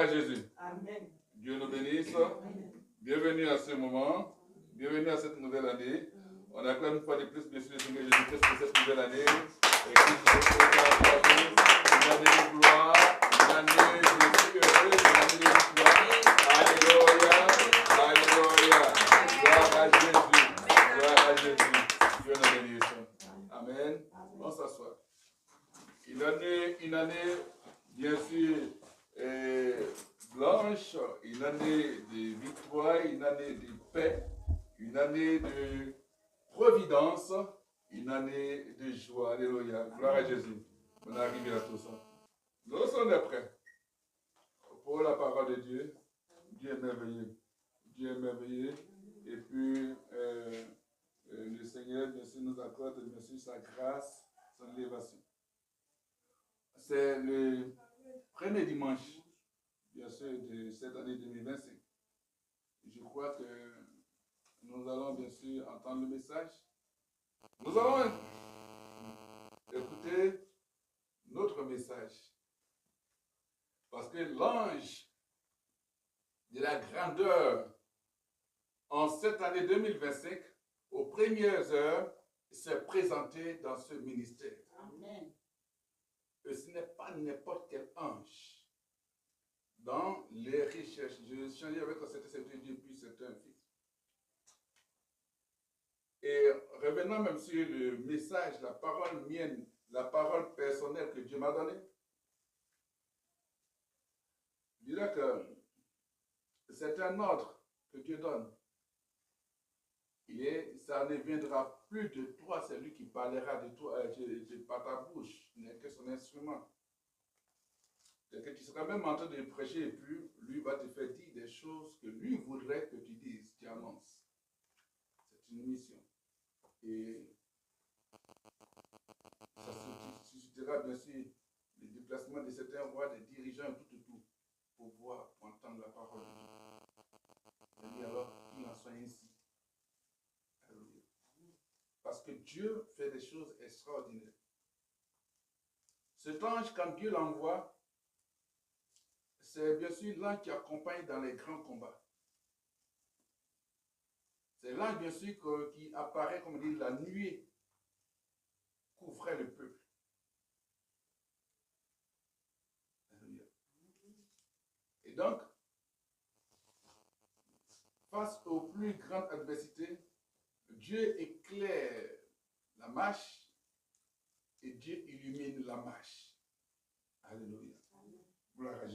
à Jésus. Amen. Dieu nous bénisse. Amen. Bienvenue à ce moment. Bienvenue à cette nouvelle année. On acclame une fois de plus, bien sûr, le Seigneur Jésus-Christ pour cette nouvelle année. Et que une année de gloire, une année de heureuse, une année de victoire. Alléluia. Alléluia. Gloire à Jésus. Gloire à Jésus. Dieu nous bénisse. Amen. On s'assoit. Une année, bien sûr, blanche, une année de victoire, une année de paix, une année de providence, une année de joie. Alléluia. Gloire à Jésus. On arrive à tous. Nous sommes prêts pour la parole de Dieu. Dieu est merveilleux. Dieu est merveilleux. Et puis, le Seigneur, bien sûr, nous accorde, bien sûr, sa grâce, son élévation. C'est le premier dimanche, bien sûr, de cette année 2025. Je crois que nous allons, bien sûr, entendre le message. Nous allons écouter notre message. Parce que l'ange de la grandeur, en cette année 2025, aux premières heures, s'est présenté dans ce ministère. Amen. Et ce n'est pas n'importe quel ange. Dans les recherches, je changeais avec cet Dieu, puis c'est un fils. Et revenant même sur le message, la parole mienne, la parole personnelle que Dieu m'a donnée, je dirais que c'est un ordre que Dieu donne. Ça ne viendra plus de toi, c'est lui qui parlera de toi, par ta bouche, n'est que son instrument. C'est que tu seras même en train de prêcher et puis lui va te faire dire des choses que lui voudrait que tu dises, tu annonces. C'est une mission. Et ça suscitera bien sûr le déplacement de certains rois, des dirigeants, tout, pour voir, pour entendre la parole de Dieu. Et alors, qu'il en soit ainsi. Alléluia. Parce que Dieu fait des choses extraordinaires. Cet ange, quand Dieu l'envoie, c'est bien sûr l'ange qui accompagne dans les grands combats. C'est l'ange, bien sûr, qui apparaît, comme on dit, la nuée couvrait le peuple. Alléluia. Et donc, face aux plus grandes adversités, Dieu éclaire la marche et Dieu illumine la marche. Alléluia. Gloire à Jésus.